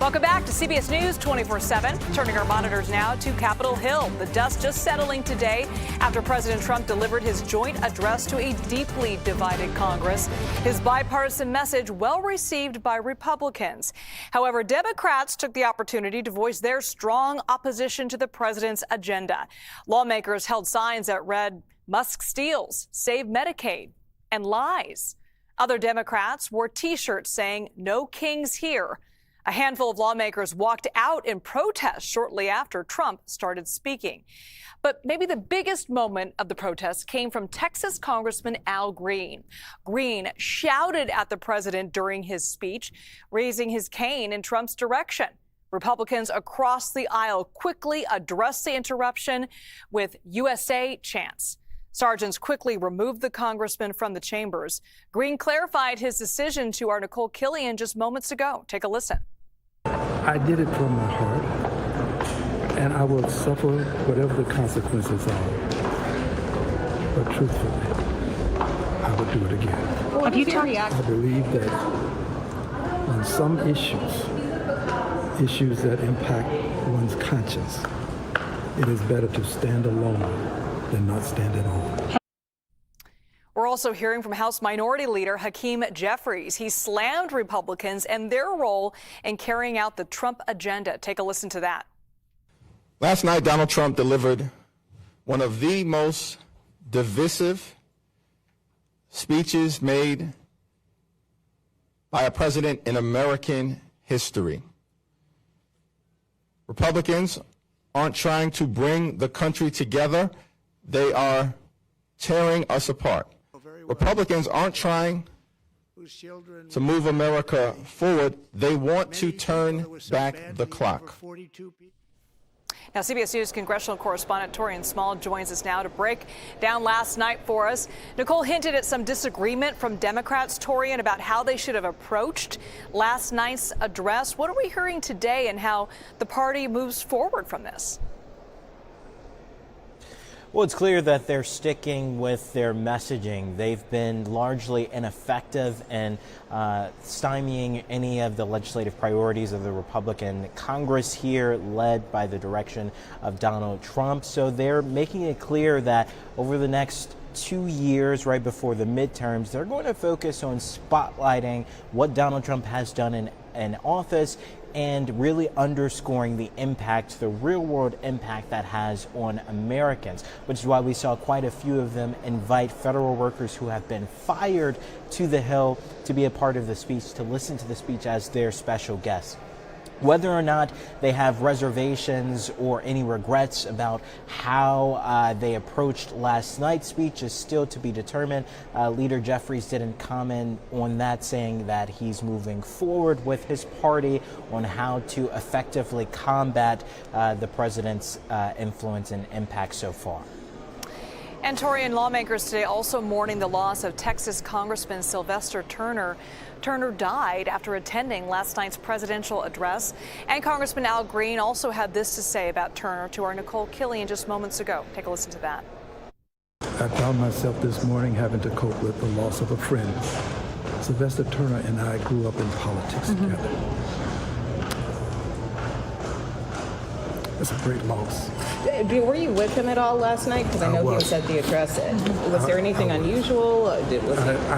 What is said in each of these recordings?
Welcome back to CBS News 24/7. Turning our monitors now to Capitol Hill. The dust just settling today after President Trump delivered his joint address to a deeply divided Congress. His bipartisan message well received by Republicans. However, Democrats took the opportunity to voice their strong opposition to the president's agenda. Lawmakers held signs that read, "Musk steals, save Medicaid," and lies. Other Democrats wore T-shirts saying, "No kings here." A handful of lawmakers walked out in protest shortly after Trump started speaking. But maybe the biggest moment of the protest came from Texas Congressman Al Green. Green shouted at the president during his speech, raising his cane in Trump's direction. Republicans across the aisle quickly addressed the interruption with USA chants. Sergeants quickly removed the congressman from the chambers. Green clarified his decision to our Nicole Killian just moments ago. Take a listen. I did it from my heart, and I will suffer whatever the consequences are. But truthfully, I would do it again. Have you I believe that on some issues that impact one's conscience, it is better to stand alone than not stand at all. We're also hearing from House Minority Leader Hakeem Jeffries. He slammed Republicans and their role in carrying out the Trump agenda. Take a listen to that. Last night, Donald Trump delivered one of the most divisive speeches made by a president in American history. Republicans aren't trying to bring the country together. They are tearing us apart. Republicans aren't trying to move America forward. They want to turn back the clock. Now, CBS News congressional correspondent Taurean Small joins us now to break down last night for us. Nicole hinted at some disagreement from Democrats, Taurean, about how they should have approached last night's address. What are we hearing today and how the party moves forward from this? Well, it's clear that they're sticking with their messaging. They've been largely ineffective in stymieing any of the legislative priorities of the Republican Congress here, led by the direction of Donald Trump. So they're making it clear that over the next 2 years, right before the midterms, they're going to focus on spotlighting what Donald Trump has done in office and really underscoring the impact, the real-world impact that has on Americans, which is why we saw quite a few of them invite federal workers who have been fired to the Hill to be a part of the speech, to listen to the speech as their special guests. Whether or not they have reservations or any regrets about how they approached last night's speech is still to be determined. Leader Jeffries didn't comment on that, saying that he's moving forward with his party on how to effectively combat the president's influence and impact so far. And Taurean, lawmakers today also mourning the loss of Texas Congressman Sylvester Turner. Turner died after attending last night's presidential address. And Congressman Al Green also had this to say about Turner to our Nicole Killian just moments ago. Take a listen to that. I found myself this morning having to cope with the loss of a friend. Sylvester Turner and I grew up in politics together. It's a great loss. Were you with him at all last night? Because I know he was at the address. Was there anything unusual? I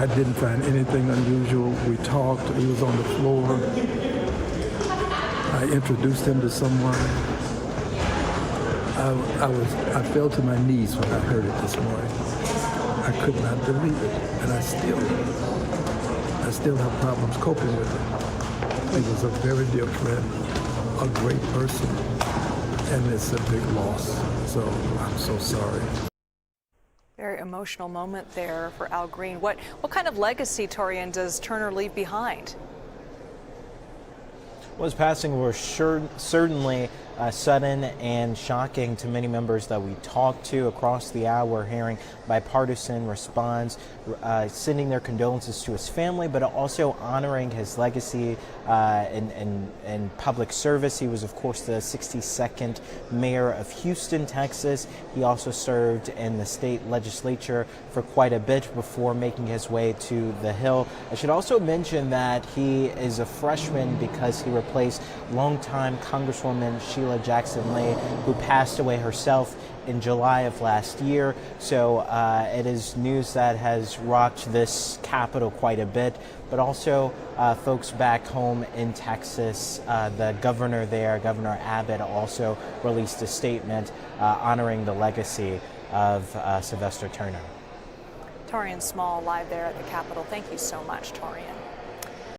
didn't find anything unusual. We talked. He was on the floor. I introduced him to someone. I fell to my knees when I heard it this morning. I could not believe it, and I still have problems coping with it. He was a very dear friend, a great person. And it's a big loss, so I'm so sorry. Very emotional moment there for Al Green. What kind of legacy, Taurean, does Turner leave behind? Well, his passing was certainly sudden and shocking to many members that we talked to across the aisle. We're hearing bipartisan response, sending their condolences to his family, but also honoring his legacy in public service. He was, of course, the 62nd mayor of Houston, Texas. He also served in the state legislature for quite a bit before making his way to the Hill. I should also mention that he is a freshman because he replace longtime Congresswoman Sheila Jackson Lee, who passed away herself in July of last year. So it is news that has rocked this Capitol quite a bit, but also folks back home in Texas. The governor there, Governor Abbott, also released a statement honoring the legacy of Sylvester Turner. Taurean Small live there at the Capitol. Thank you so much, Taurean.